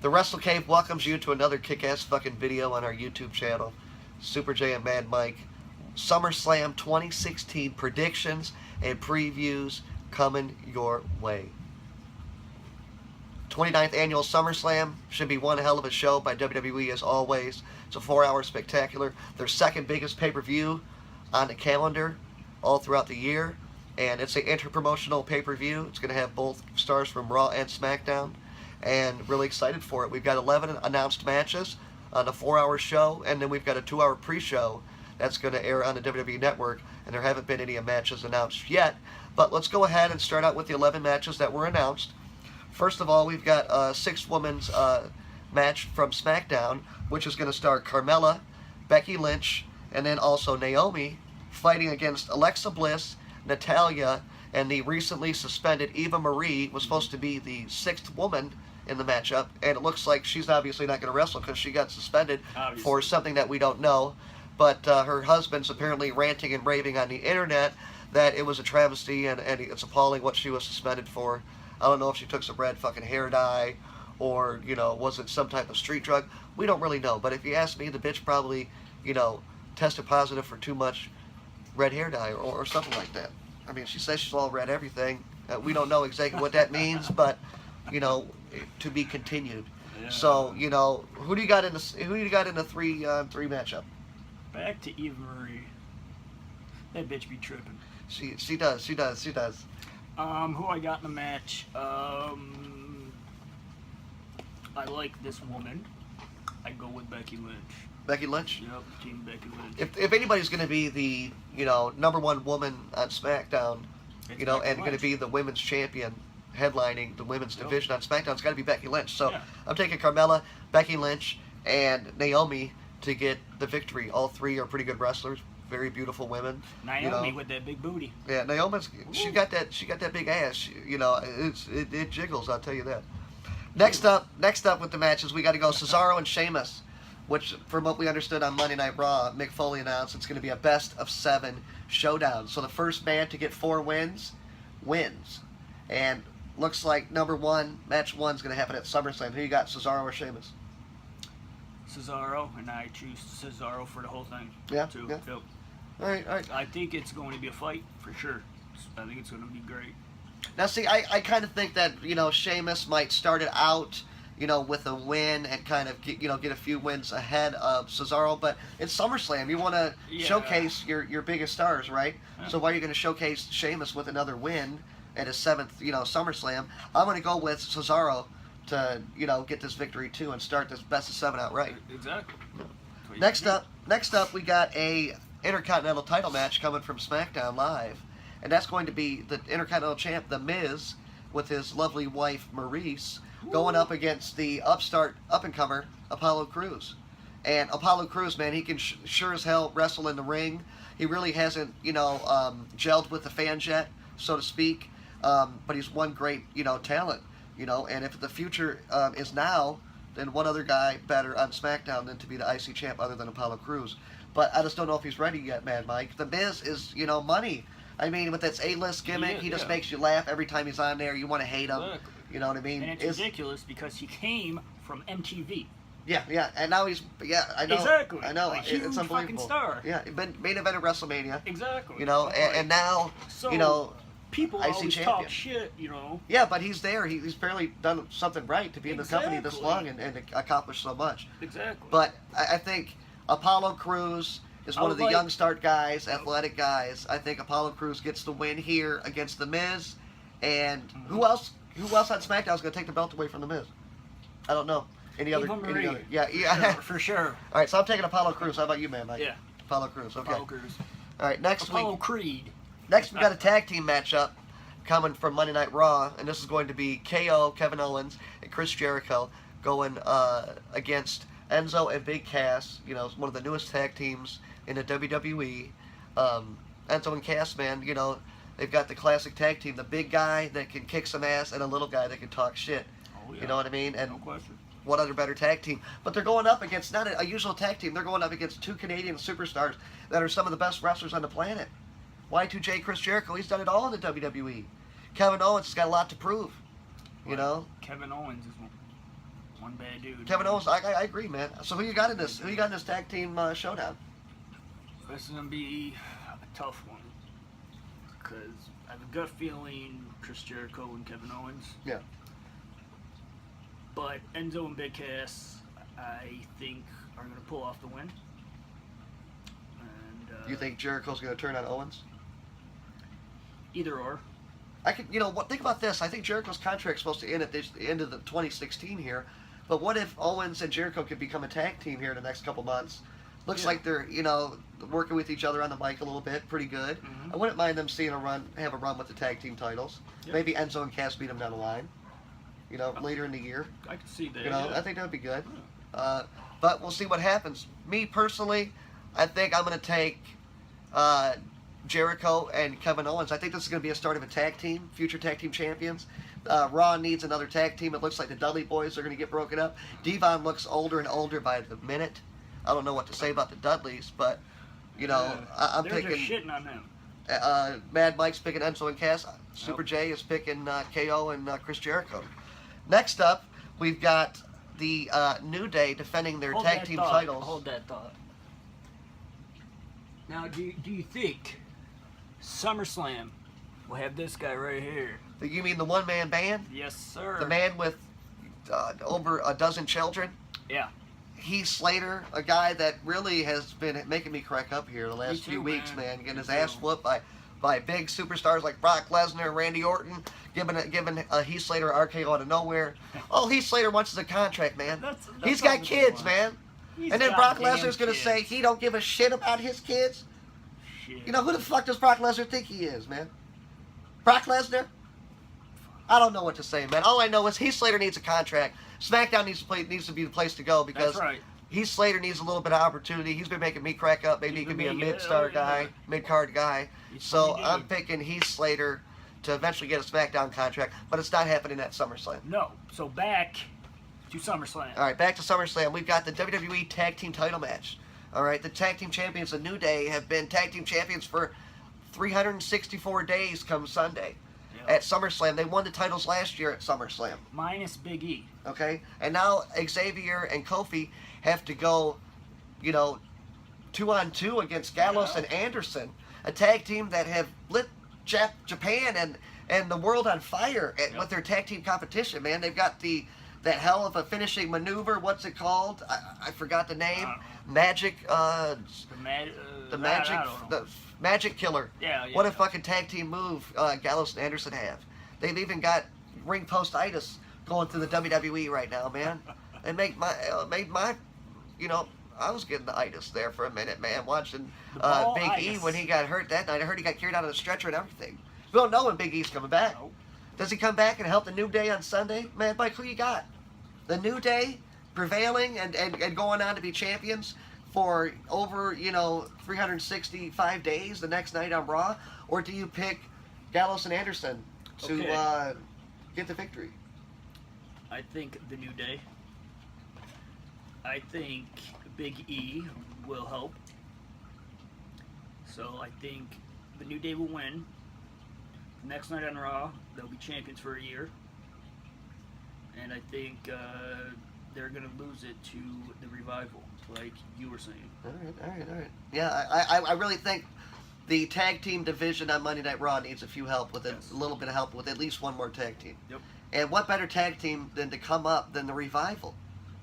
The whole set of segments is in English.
The WrestleKave welcomes you to another kick-ass fucking video on our YouTube channel. Super J and Mad Mike. SummerSlam 2016 predictions and previews coming your way. 29th Annual SummerSlam should be one hell of a show by WWE as always. It's a 4-hour spectacular. Their second biggest pay-per-view on the calendar all throughout the year. And it's an inter-promotional pay-per-view. It's going to have both stars from Raw and SmackDown. And really excited for it. We've got 11 announced matches on a 4-hour show. And then we've got a 2-hour pre-show that's going to air on the WWE Network. And there haven't been any matches announced yet. But let's go ahead and start out with the 11 matches that were announced. First of all, we've got a 6-women's match from SmackDown, which is going to star Carmella, Becky Lynch, and then also Naomi fighting against Alexa Bliss, Natalya, and the recently suspended Eva Marie was supposed to be the 6th woman in the matchup, and it looks like she's obviously not going to wrestle because she got suspended for something that we don't know. But her husband's apparently ranting and raving on the internet that it was a travesty and it's appalling what she was suspended for. I don't know if she took some red fucking hair dye or, you know, was it some type of street drug? We don't really know. But if you ask me, the bitch probably, you know, tested positive for too much red hair dye or something like that. I mean, she says she's all red everything. We don't know exactly what that means, but, you know, to be continued. Yeah. So, you know, who do you got in the three matchup? Back to Eva Marie. That bitch be tripping. She does. Who I got in the match? I like this woman. I go with Becky Lynch. Becky Lynch? Yep, Team Becky Lynch. If anybody's going to be the, you know, #1 woman on SmackDown, it's, you know, Becky and going to be the women's champion headlining the women's division on SmackDown, it's got to be Becky Lynch. So yeah. I'm taking Carmella, Becky Lynch, and Naomi to get the victory. All three are pretty good wrestlers. Very beautiful women. Naomi with that big booty. Yeah, Naomi's she got that big ass. You know, it jiggles. I'll tell you that. Next up with the matches, we got to go Cesaro and Sheamus, which from what we understood on Monday Night Raw, Mick Foley announced it's going to be a best of 7 showdown. So the first man to get 4 wins, and looks like match 1 is going to happen at SummerSlam. Who you got, Cesaro or Sheamus? Cesaro, and I choose Cesaro for the whole thing. Yeah. Too. Yeah. Yep. All right. I think it's going to be a fight for sure. I think it's going to be great. Now, see, I kind of think that, you know, Sheamus might start it out, you know, with a win and kind of get a few wins ahead of Cesaro. But it's SummerSlam. You want to showcase your biggest stars, right? Yeah. So why are you going to showcase Sheamus with another win at his 7th, you know, SummerSlam? I'm going to go with Cesaro to, you know, get this victory too and start this best of 7 outright. Exactly. Next up, we got a Intercontinental title match coming from SmackDown Live, and that's going to be the Intercontinental champ, The Miz, with his lovely wife Maurice, going up against the up-and-comer Apollo Crews. And Apollo Crews, man, he can sure as hell wrestle in the ring. He really hasn't, you know, gelled with the fans yet, so to speak, but he's one great, you know, talent. You know, and if the future is now, then one other guy better on SmackDown than to be the IC champ other than Apollo Crews. But I just don't know if he's ready yet, Mad Mike. The Miz is, you know, money. I mean, with that A-list gimmick, he just makes you laugh every time he's on there. You want to hate him. Exactly. You know what I mean? And it's ridiculous because he came from MTV. Yeah, and now he's, I know. Exactly. I know, it's unbelievable. Fucking star. Yeah, main event of WrestleMania. Exactly. You know, and now, so, you know, people IC always champion. talk shit, you know. Yeah, but he's there. He's barely done something right to be in the company this long and accomplish so much. Exactly. But I think Apollo Crews is one of the young start guys, athletic guys. I think Apollo Crews gets the win here against The Miz. And who else on SmackDown is going to take the belt away from The Miz? I don't know. Any other? Yeah. For sure. All right, so I'm taking Apollo Crews. How about you, man? Mike? Yeah. Apollo Crews. Okay. Apollo Crews. All right, next Apollo week. Creed. Next, we got a tag team matchup coming from Monday Night Raw, and this is going to be KO, Kevin Owens, and Chris Jericho going against Enzo and Big Cass. You know, one of the newest tag teams in the WWE. Enzo and Cass, man, you know, they've got the classic tag team, the big guy that can kick some ass and a little guy that can talk shit. Oh, yeah. You know what I mean? And no question. What other better tag team? But they're going up against not a usual tag team. They're going up against 2 Canadian superstars that are some of the best wrestlers on the planet. Y2J Chris Jericho, he's done it all in the WWE. Kevin Owens has got a lot to prove. You know? Kevin Owens is one. One bad dude. Kevin Owens, I agree, man. So who you got in this? Who you got in this tag team showdown? This is gonna be a tough one because I have a gut feeling Chris Jericho and Kevin Owens. Yeah. But Enzo and Big Cass, I think, are gonna pull off the win. And You think Jericho's going to turn on Owens? either or. I could, you know, what? Think about this. I think Jericho's contract's supposed to end at the end of the 2016 here. But what if Owens and Jericho could become a tag team here in the next couple months? Looks like they're, you know, working with each other on the mic a little bit, pretty good. Mm-hmm. I wouldn't mind them seeing have a run with the tag team titles. Yep. Maybe Enzo and Cass beat them down the line. You know, later in the year. I could see that. You know, yeah. I think that would be good. But we'll see what happens. Me personally, I think I'm going to take Jericho and Kevin Owens. I think this is going to be a start of a tag team, future tag team champions. Raw needs another tag team. It looks like the Dudley Boys are going to get broken up. Devon looks older and older by the minute. I don't know what to say about the Dudleys, but, you know, I'm They're picking... just shitting on them. Mad Mike's picking Enzo and Cass. Super J is picking KO and Chris Jericho. Next up, we've got the New Day defending their tag team titles. Hold that thought. Now, do you think SummerSlam will have this guy right here? You mean the one-man band? Yes, sir. The man with over a dozen children? Yeah. Heath Slater, a guy that really has been making me crack up here the last Me too, few weeks, man. man. Getting Me his ass too. whooped by big superstars like Brock Lesnar, Randy Orton, giving Heath Slater RKO out of nowhere. All Heath Slater wants is a contract, man. That's He's all got he kids, wants. man. He's And then got Brock Lesnar's damn going to say kids. he don't give a shit about his kids. Shit. You know, who the fuck does Brock Lesnar think he is, man? Brock Lesnar? I don't know what to say, man. All I know is Heath Slater needs a contract. SmackDown needs to be the place to go because That's right. Heath Slater needs a little bit of opportunity. He's been making me crack up. Maybe he He's could be been a making it, mid-star yeah. guy, mid-card guy. He's So funny I'm dude. picking Heath Slater to eventually get a SmackDown contract, but it's not happening at SummerSlam. No. So back to SummerSlam. All right, back to SummerSlam. We've got the WWE Tag Team title match. All right, the Tag Team Champions, the New Day, have been Tag Team Champions for 364 days come Sunday. Yeah. At SummerSlam. They won the titles last year at SummerSlam. Minus Big E. Okay? And now Xavier and Kofi have to go, you know, 2-on-2 against Gallows Yeah. and Anderson, a tag team that have lit Japan and the world on fire with their tag team competition, man. They've got that hell of a finishing maneuver. What's it called? I forgot the name. Magic. The Magic Killer. Yeah. What a fucking tag team move Gallows and Anderson have. They've even got ring post-itis going through the WWE right now, man. They made my, you know, I was getting the itis there for a minute, man, watching Big E when he got hurt that night. I heard he got carried out of the stretcher and everything. We don't know when Big E's coming back. Nope. Does he come back and help the New Day on Sunday? Man, Mike, who you got? The New Day prevailing and going on to be champions for over, you know, 365 days the next night on Raw? Or do you pick Gallows and Anderson to get the victory? I think the New Day. I think Big E will help. So I think the New Day will win. Next night on Raw, they'll be champions for a year. And I think they're going to lose it to the Revival, like you were saying. All right. Yeah, I really think the tag team division on Monday Night Raw needs a little bit of help with at least one more tag team. Yep. And what better tag team than to come up than the Revival,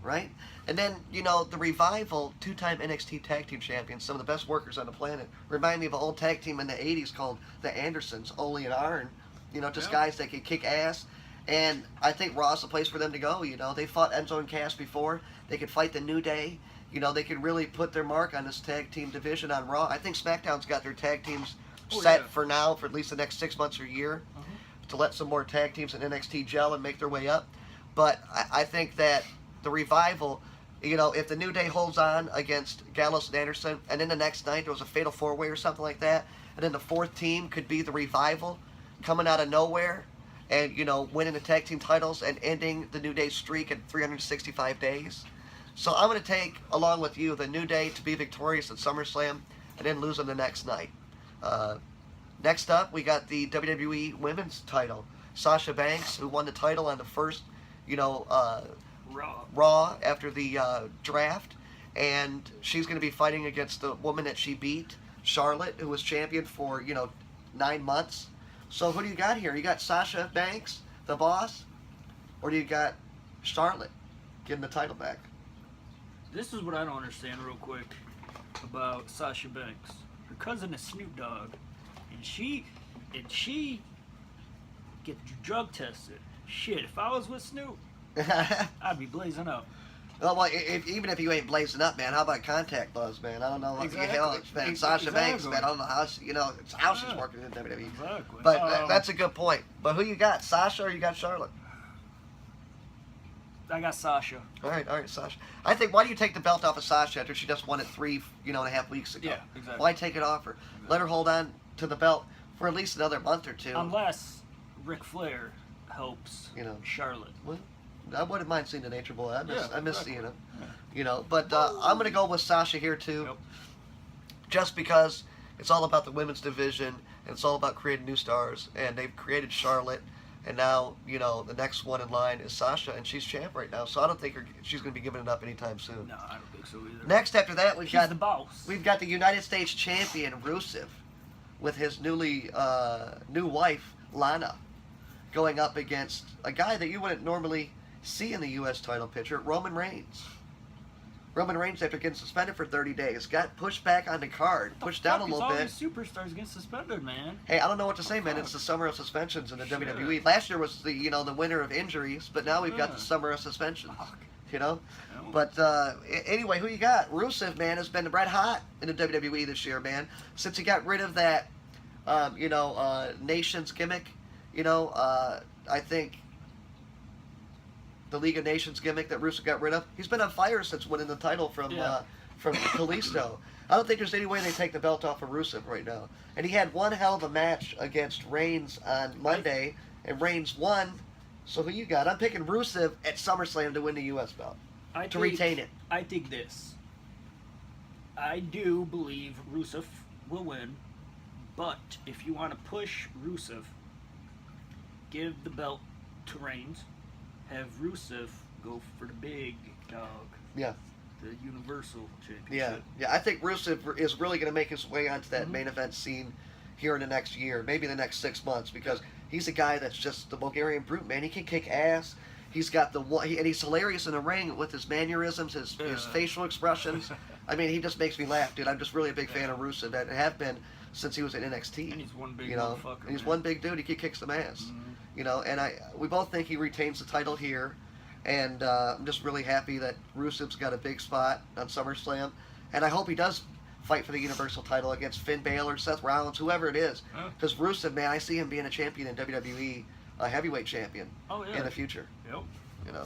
right? And then, you know, the Revival, two-time NXT Tag Team Champions, some of the best workers on the planet, remind me of an old tag team in the 80s called the Andersons, Ole and Arn. You know, just guys that could kick ass. And I think Raw's the place for them to go, you know. They fought Enzo and Cass before. They could fight the New Day. You know, they could really put their mark on this tag team division on Raw. I think SmackDown's got their tag teams set for now, for at least the next 6 months or a year, to let some more tag teams in NXT gel and make their way up. But I think that the Revival, you know, if the New Day holds on against Gallows and Anderson, and then the next night there was a fatal four-way or something like that, and then the fourth team could be the Revival coming out of nowhere and, you know, winning the tag team titles and ending the New Day streak at 365 days. So I'm going to take, along with you, the New Day to be victorious at SummerSlam and then lose them the next night. Next up, we got the WWE Women's title. Sasha Banks, who won the title on the first, you know, Raw. after the draft, and she's going to be fighting against the woman that she beat, Charlotte, who was champion for 9 months. So who do you got here? You got Sasha Banks, the boss, or do you got Charlotte getting the title back? This is what I don't understand real quick about Sasha Banks. Her cousin is Snoop Dogg, and she gets drug tested. Shit, if I was with Snoop, I'd be blazing up. Well, even if you ain't blazing up, man, how about contact buzz, man? I don't know what the hell, man. Sasha Banks, man, I don't know how she's working in WWE. Exactly. But that's a good point. But who you got, Sasha or you got Charlotte? I got Sasha. All right, Sasha. I think, why do you take the belt off of Sasha after she just won it 3.5 weeks ago? Yeah, exactly. Why take it off her? Exactly. Let her hold on to the belt for at least another month or two. Unless Ric Flair helps Charlotte. Well, I wouldn't mind seeing the Nature Boy. I miss exactly. seeing him. Yeah. But I'm going to go with Sasha here too. Yep. Just because it's all about the women's division and it's all about creating new stars, and they've created Charlotte, and now the next one in line is Sasha, and she's champ right now. So I don't think she's going to be giving it up anytime soon. No, I don't think so either. Next after that, She's the boss. We've got the United States champion Rusev with his new wife Lana going up against a guy that you wouldn't normally see in the U.S. title picture, Roman Reigns. Roman Reigns, after getting suspended for 30 days, got pushed back on the card, pushed down a little bit. All these superstars get suspended, man. Hey, I don't know what to say, man. It's the summer of suspensions in the WWE. Last year was the winter of injuries, but now we've got the summer of suspensions. Fuck. But anyway, who you got? Rusev, man, has been red hot in the WWE this year, man. Since he got rid of that, Nations gimmick. I think the League of Nations gimmick that Rusev got rid of. He's been on fire since winning the title from Kalisto. I don't think there's any way they take the belt off of Rusev right now. And he had one hell of a match against Reigns on Monday, and Reigns won. So who you got? I'm picking Rusev at SummerSlam to win the U.S. belt, retain it. I think this. I do believe Rusev will win, but if you want to push Rusev, give the belt to Reigns, have Rusev go for the big dog. Yeah. The Universal Championship. Yeah. I think Rusev is really going to make his way onto that main event scene here in the next year, maybe the next 6 months, because he's a guy that's just the Bulgarian brute, man. He can kick ass. He's got and he's hilarious in the ring with his mannerisms, his facial expressions. I mean, he just makes me laugh, dude. I'm just really a big fan of Rusev, and have been since he was in NXT. And he's one big motherfucker. And he's one big dude. He kicks some ass. And we both think he retains the title here, and I'm just really happy that Rusev's got a big spot on SummerSlam, and I hope he does fight for the Universal title against Finn Balor, Seth Rollins, whoever it is, because Rusev, man, I see him being a champion in WWE, a heavyweight champion in the future. Yep. And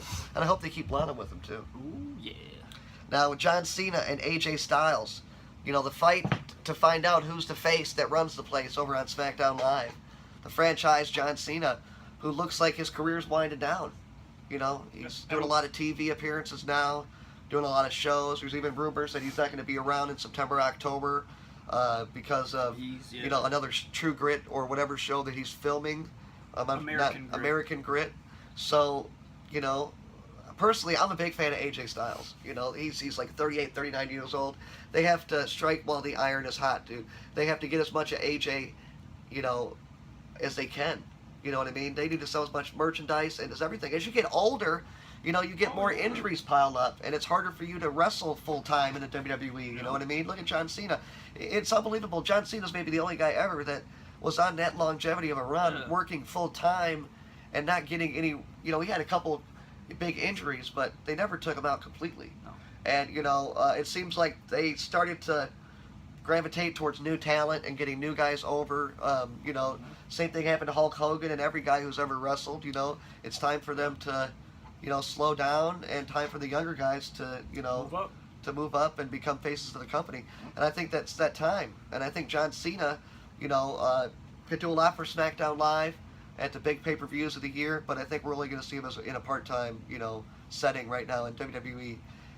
I hope they keep Lana with him too. Ooh, yeah. Now with John Cena and AJ Styles, the fight to find out who's the face that runs the place over on SmackDown Live. The franchise John Cena, who looks like his career's winding down. He's doing a lot of TV appearances now, doing a lot of shows. There's even rumors that he's not going to be around in September, October, because of another True Grit or whatever show that he's filming. American Grit. So, personally, I'm a big fan of AJ Styles. He's like 38, 39 years old. They have to strike while the iron is hot, dude. They have to get as much of AJ, as they can. You know what I mean? They need to sell as much merchandise and as everything. As you get older, you get more injuries piled up, and it's harder for you to wrestle full time in the WWE. You know what I mean? Look at John Cena. It's unbelievable. John Cena's maybe the only guy ever that was on that longevity of a run, working full time and not getting any. He had a couple big injuries, but they never took him out completely. No. And it seems like they started to gravitate towards new talent and getting new guys over. Same thing happened to Hulk Hogan and every guy who's ever wrestled. It's time for them to, slow down, and time for the younger guys to, move up and become faces of the company. And I think that's that time. And I think John Cena, could do a lot for SmackDown Live at the big pay-per-views of the year, but I think we're only going to see him as in a part-time, setting right now in WWE.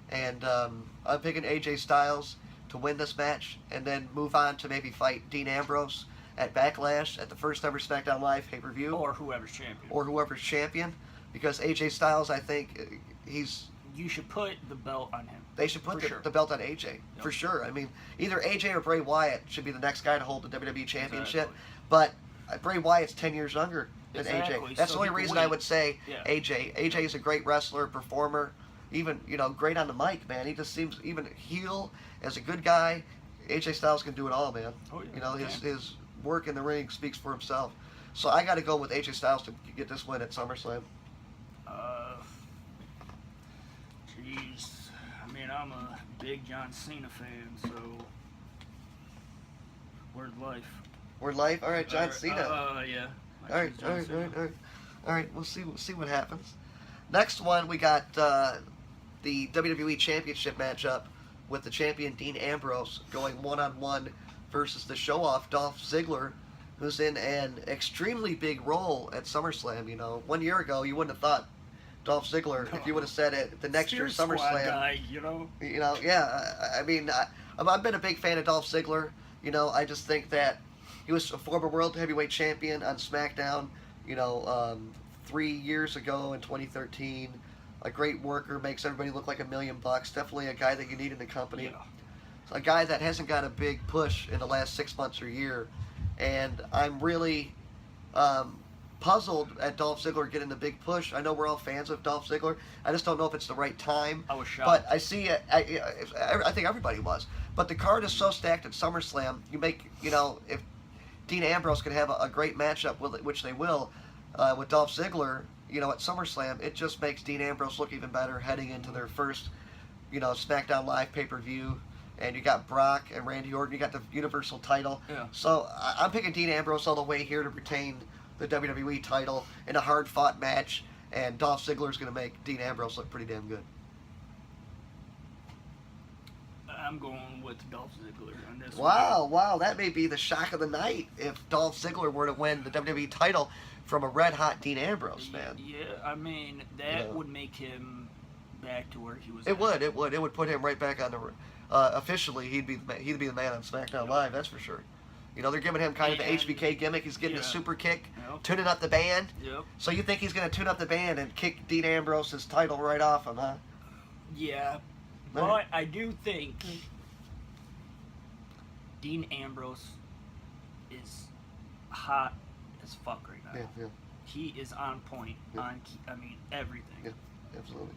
And I'm picking AJ Styles to win this match and then move on to maybe fight Dean Ambrose at Backlash at the first ever SmackDown Live pay-per-view. Or whoever's champion. Because AJ Styles, I think, You should put the belt on him. They should put sure. the belt on AJ, for sure. I mean, either AJ or Bray Wyatt should be the next guy to hold the WWE Championship. Exactly. But Bray Wyatt's 10 years younger than Exactly. AJ. That's So the only he can reason wait. I would say Yeah. AJ. AJ is a great wrestler, performer, even, great on the mic, man. He just seems, even heel, as a good guy, AJ Styles can do it all, man. Oh, yeah. His work in the ring speaks for himself. So I got to go with AJ Styles to get this win at SummerSlam. Jeez. I mean, I'm a big John Cena fan, so word life. Word life? All right, John Cena. Yeah. All right. We'll see what happens. Next one, we got the WWE Championship matchup with the champion Dean Ambrose going one-on-one versus the show-off Dolph Ziggler, who's in an extremely big role at SummerSlam. 1 year ago, you wouldn't have thought Dolph Ziggler, if you would have said it the next year's Squad SummerSlam. guy, Yeah. I mean, I've been a big fan of Dolph Ziggler. I just think that he was a former World Heavyweight Champion on SmackDown, 3 years ago in 2013. A great worker, makes everybody look like $1 million. Definitely a guy that you need in the company. Yeah. A guy that hasn't got a big push in the last 6 months or year. And I'm really puzzled at Dolph Ziggler getting the big push. I know we're all fans of Dolph Ziggler. I just don't know if it's the right time. I was shocked. But I see it. I think everybody was. But the card is so stacked at SummerSlam. You make, if Dean Ambrose could have a great matchup, which they will, with Dolph Ziggler, at SummerSlam, it just makes Dean Ambrose look even better heading into their first, SmackDown Live pay-per-view. And you got Brock and Randy Orton. You got the Universal title. Yeah. So I'm picking Dean Ambrose all the way here to retain the WWE title in a hard-fought match. And Dolph Ziggler's going to make Dean Ambrose look pretty damn good. I'm going with Dolph Ziggler on this Wow, that may be the shock of the night if Dolph Ziggler were to win the WWE title from a red-hot Dean Ambrose, man. Yeah, I mean, that would make him back to where he was It would. It would put him right back on the... officially, he'd be the man on SmackDown Live, that's for sure. They're giving him kind of the HBK gimmick. He's getting a super kick, tuning up the band. Yep. So you think he's going to tune up the band and kick Dean Ambrose's title right off him, huh? Yeah, but I do think Dean Ambrose is hot as fuck right now. Yeah. He is on point on, everything. Yeah, absolutely.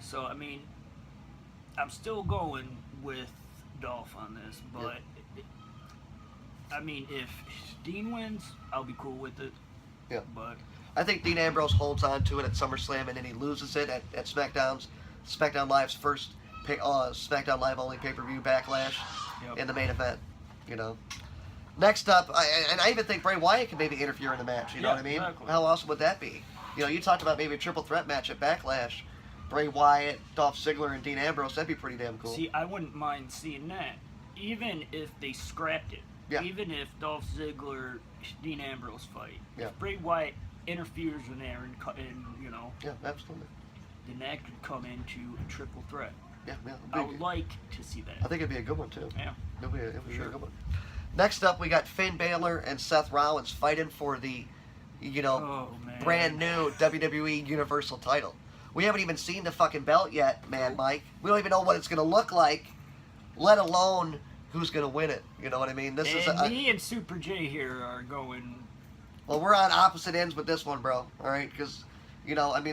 So, I'm still going with Dolph on this, but if Dean wins, I'll be cool with it. Yeah. But I think Dean Ambrose holds on to it at SummerSlam and then he loses it at SmackDown Live's first SmackDown Live only pay-per-view Backlash in the main event. Next up, I even think Bray Wyatt can maybe interfere in the match. You know what I mean? Exactly. How awesome would that be? You talked about maybe a triple threat match at Backlash. Bray Wyatt, Dolph Ziggler, and Dean Ambrose. That'd be pretty damn cool. See, I wouldn't mind seeing that, even if they scrapped it. Yeah. Even if Dolph Ziggler, Dean Ambrose fight. Yeah. If Bray Wyatt interferes in there and Yeah, absolutely. then that could come into a triple threat. Yeah. I would like to see that. I think it'd be a good one too. Yeah. It'd be a good one. Next up, we got Finn Balor and Seth Rollins fighting for the, brand new WWE Universal title. We haven't even seen the fucking belt yet, man, Mike. We don't even know what it's going to look like, let alone who's going to win it. You know what I mean? Me and Super J here are going... Well, we're on opposite ends with this one, bro. All right? Because,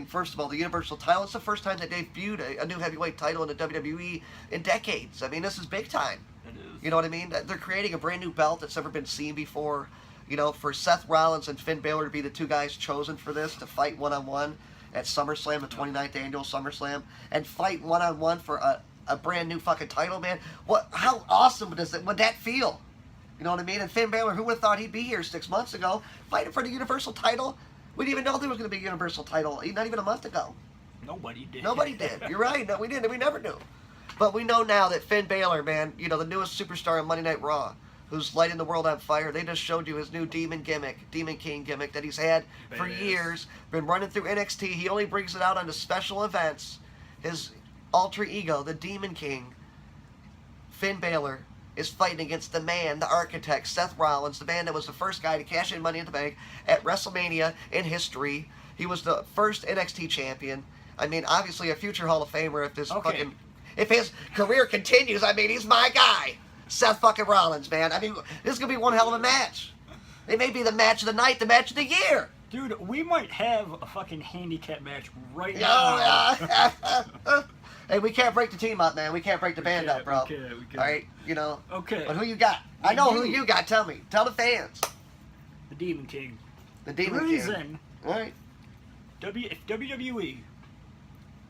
first of all, the Universal title, it's the first time they debuted a new heavyweight title in the WWE in decades. This is big time. It is. You know what I mean? They're creating a brand new belt that's never been seen before. For Seth Rollins and Finn Balor to be the two guys chosen for this to fight one-on-one at SummerSlam, the 29th annual SummerSlam, and fight one-on-one for a brand new fucking title, man. How awesome would that feel? You know what I mean? And Finn Balor, who would have thought he'd be here 6 months ago, fighting for the Universal title? We didn't even know there was going to be a Universal title, not even a month ago. Nobody did. Nobody did. You're right. No, we didn't. We never knew. But we know now that Finn Balor, man, the newest superstar on Monday Night Raw, who's lighting the world on fire. They just showed you his new Demon King gimmick that he's had for years. Been running through NXT. He only brings it out on the special events. His alter ego, the Demon King, Finn Balor, is fighting against the man, the architect, Seth Rollins, the man that was the first guy to cash in Money in the Bank at WrestleMania in history. He was the first NXT champion. I mean, obviously a future Hall of Famer if this Okay. if his career continues. I mean, he's my guy, Seth fucking Rollins, man. I mean, this is gonna be one hell of a match. It may be the match of the night, the match of the year. Dude, we might have a fucking handicap match right Oh, now. yeah. Hey, we can't break the team up, man. We can't break the band up, bro. We can't. All right, you know. Okay. But who you got? I know who you got. Tell me. Tell the fans. The Demon King. The Demon King. Reason. All right. If WWE,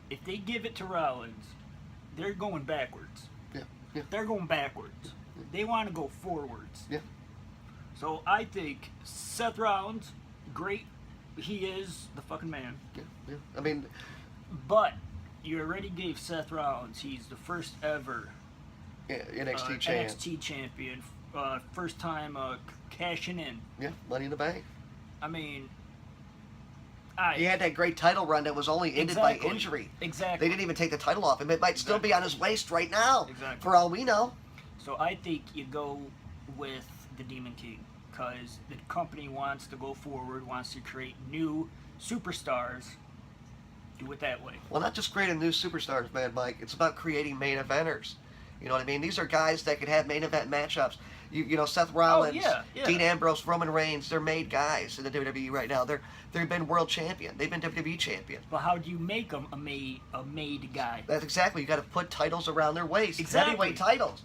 if they give it to Rollins, they're going backwards. Yeah. Yeah. They're going backwards. They want to go forwards. Yeah. So I think Seth Rollins, great. He is the fucking man. Yeah. Yeah. I mean, But you already gave Seth Rollins. He's the first ever yeah, NXT champ. NXT champion. First time cashing in. Yeah. Money in the Bank. I mean, He had that great title run that was only ended by injury. Exactly. They didn't even take the title off him. It might still be on his waist right now, Exactly. for all we know. So I think you go with the Demon King because the company wants to go forward, wants to create new superstars. Do it that way. Well, not just creating new superstars, man, Mike. It's about creating main eventers. You know what I mean? These are guys that could have main event matchups. You know, Seth Rollins, yeah. Dean Ambrose, Roman Reigns. They're made guys in the WWE right now. They've been world champion. They've been WWE champion. But how do you make them a made guy? That's exactly. You got to put titles around their waist. Exactly. Heavyweight titles.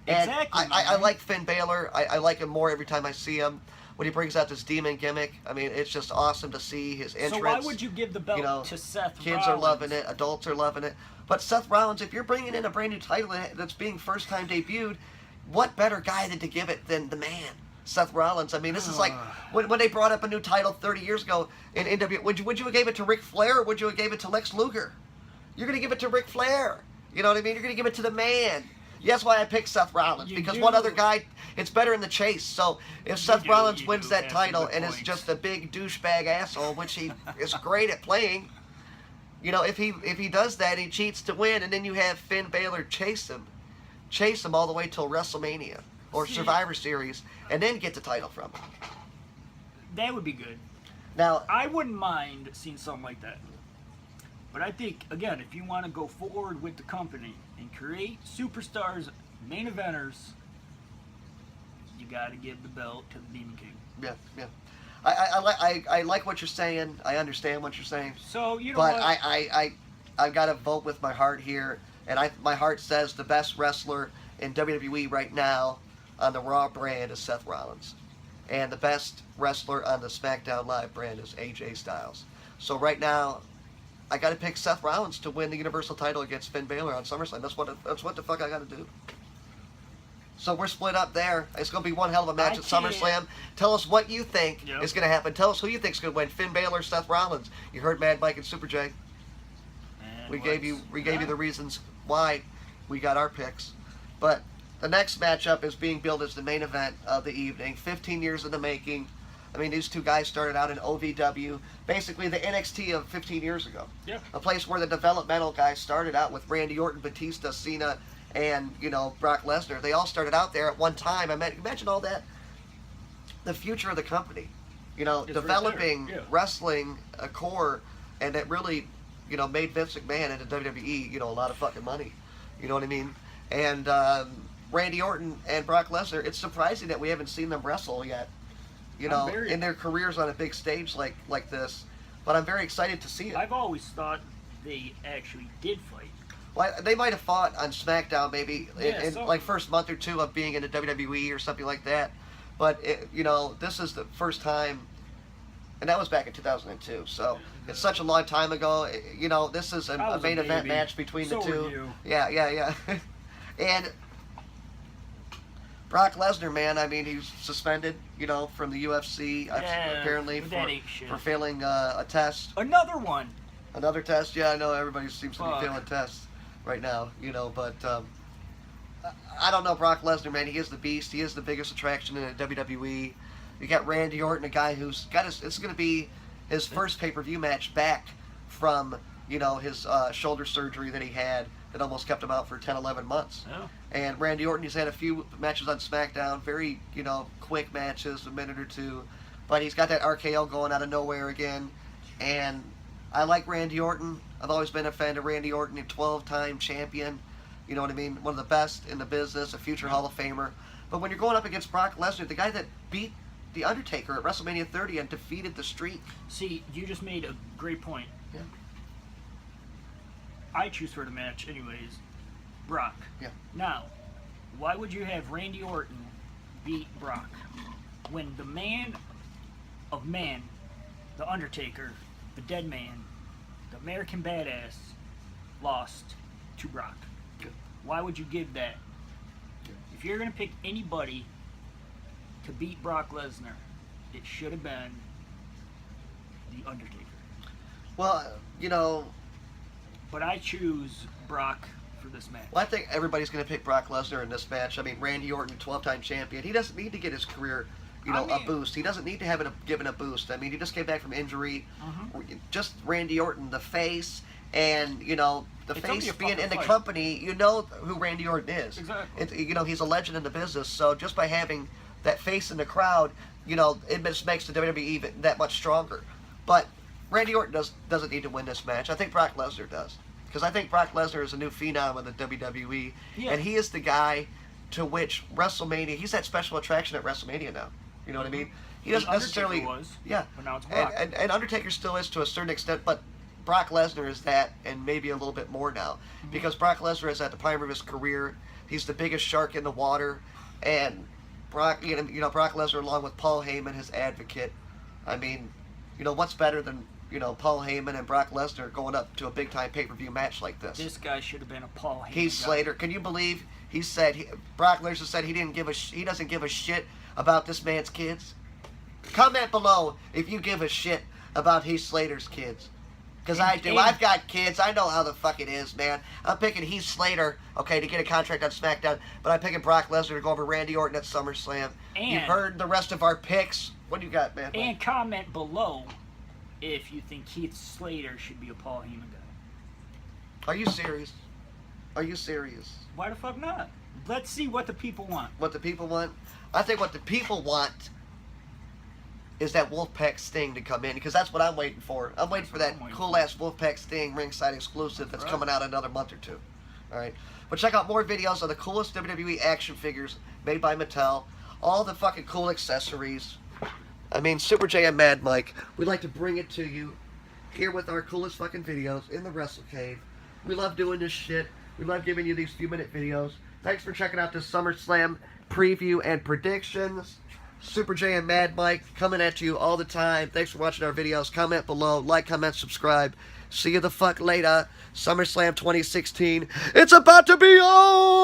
And Exactly, I man. like Finn Balor. I like him more every time I see him. When he brings out this demon gimmick, I mean, it's just awesome to see his entrance. So why would you give the belt You know, to Seth Kids Rollins? are loving it. Adults are loving it. But Seth Rollins, if you're bringing in a brand new title that's being first time debuted, what better guy than to give it than the man, Seth Rollins? I mean, this is like when they brought up a new title 30 years ago in NW. Would you have gave it to Ric Flair or would you have gave it to Lex Luger? You're going to give it to Ric Flair. You know what I mean? You're going to give it to the man. That's why I picked Seth Rollins, because one other guy, it's better in the chase. So if Seth Rollins wins that That's title a good and is point. just a big douchebag asshole, which he is great at playing, you know, if he does that, he cheats to win, and then you have Finn Balor chase him all the way till WrestleMania or Survivor Series, and then get the title from him. That would be good. Now, I wouldn't mind seeing something like that. But I think, again, if you want to go forward with the company and create superstars, main eventers, you got to give the belt to the Demon King. yeah, yeah. I like what you're saying. I understand what you're saying. So, you know But what? I've got to vote with my heart here, and my heart says the best wrestler in WWE right now on the Raw brand is Seth Rollins, and the best wrestler on the SmackDown Live brand is AJ Styles. So right now, I got to pick Seth Rollins to win the Universal title against Finn Balor on SummerSlam. That's what the fuck I got to do. So we're split up there. It's going to be one hell of a match at SummerSlam. Tell us what you think is going to happen. Tell us who you think is going to win, Finn Balor, Seth Rollins. You heard Mad Mike and Super J. We gave you the reasons why we got our picks. But the next matchup is being billed as the main event of the evening. 15 years in the making. I mean, these two guys started out in OVW, basically the NXT of 15 years ago. Yeah. A place where the developmental guys started out with Randy Orton, Batista, Cena, and, you know, Brock Lesnar. They all started out there at one time. Imagine all that. The future of the company. You know, It's developing right there. Yeah. wrestling a core, and that really, you know, made Vince McMahon into WWE, you know, a lot of fucking money. You know what I mean? And Randy Orton and Brock Lesnar, it's surprising that we haven't seen them wrestle yet. You know, in their careers on a big stage like this. But I'm very excited to see it. I've always thought they actually did fight. Well, they might have fought on SmackDown maybe in so- like first month or two of being in the WWE or something like that. But, you know, this is the first time, and that was back in 2002. So it's such a long time ago. You know, this is a main event match between the two. Were you. Yeah. And Brock Lesnar, man, I mean, he's suspended, you know, from the UFC apparently for failing a test. Another one. Another test? Yeah, I know everybody seems to be failing tests right now, you know, but I don't know Brock Lesnar, man. He is the beast. He is the biggest attraction in the WWE. You got Randy Orton, a guy who's got it's going to be his first pay-per-view match back from, you know, his shoulder surgery that he had that almost kept him out for 10, 11 months. Oh. And Randy Orton, he's had a few matches on SmackDown, very, you know, quick matches, a minute or two. But he's got that RKO going out of nowhere again. And I like Randy Orton. I've always been a fan of Randy Orton, a 12-time champion. You know what I mean? One of the best in the business, a future Hall of Famer. But when you're going up against Brock Lesnar, the guy that beat The Undertaker at WrestleMania 30 and defeated the Streak. See, you just made a great point. Yeah. I choose for the match anyways, Brock. Yeah. Now, why would you have Randy Orton beat Brock when the man of man, The Undertaker, the Dead Man, the American Badass, lost to Brock? Good. Why would you give that? Good. If you're going to pick anybody to beat Brock Lesnar, it should have been The Undertaker. Well, you know... But I choose Brock for this match. Well, I think everybody's going to pick Brock Lesnar in this match. I mean, Randy Orton, 12-time champion. He doesn't need to get his career, a boost. He doesn't need to have it given a boost. I mean, he just came back from injury. Just Randy Orton, the face, and, the It's face only a being fucking in the fight. company, you know who Randy Orton is. Exactly. He's a legend in the business. So just by having that face in the crowd, it just makes the WWE even that much stronger. But Randy Orton doesn't need to win this match. I think Brock Lesnar does. Because I think Brock Lesnar is a new phenom of the WWE. Yeah. And he is the guy to which WrestleMania, he's that special attraction at WrestleMania now. You know what I mean? He doesn't necessarily... Undertaker was, yeah. but now it's Brock. And Undertaker still is to a certain extent, but Brock Lesnar is that and maybe a little bit more now. Because Brock Lesnar is at the prime of his career. He's the biggest shark in the water. And Brock Lesnar, along with Paul Heyman, his advocate. I mean, what's better than Paul Heyman and Brock Lesnar going up to a big-time pay-per-view match like this? This guy should have been a Paul Heyman. Heath Slater. Can you believe he said Brock Lesnar said he doesn't give a shit about this man's kids? Comment below if you give a shit about Heath Slater's kids. Because I do. I've got kids. I know how the fuck it is, man. I'm picking Heath Slater, to get a contract on SmackDown, but I'm picking Brock Lesnar to go over Randy Orton at SummerSlam. You've heard the rest of our picks. What do you got, man? And comment below if you think Heath Slater should be a Paul Heyman guy. Are you serious? Are you serious? Why the fuck not? Let's see what the people want. What the people want? I think what the people want is that Wolfpack Sting to come in, because that's what I'm waiting for. I'm waiting for that cool-ass Wolfpack Sting ringside exclusive that's coming out in another month or two. All right? But check out more videos of the coolest WWE action figures made by Mattel. All the fucking cool accessories. I mean, Super J and Mad Mike, we'd like to bring it to you here with our coolest fucking videos in the WrestleKave. We love doing this shit. We love giving you these few-minute videos. Thanks for checking out this SummerSlam preview and predictions. Super J and Mad Mike coming at you all the time. Thanks for watching our videos. Comment below. Like, comment, subscribe. See you the fuck later. SummerSlam 2016. It's about to be on!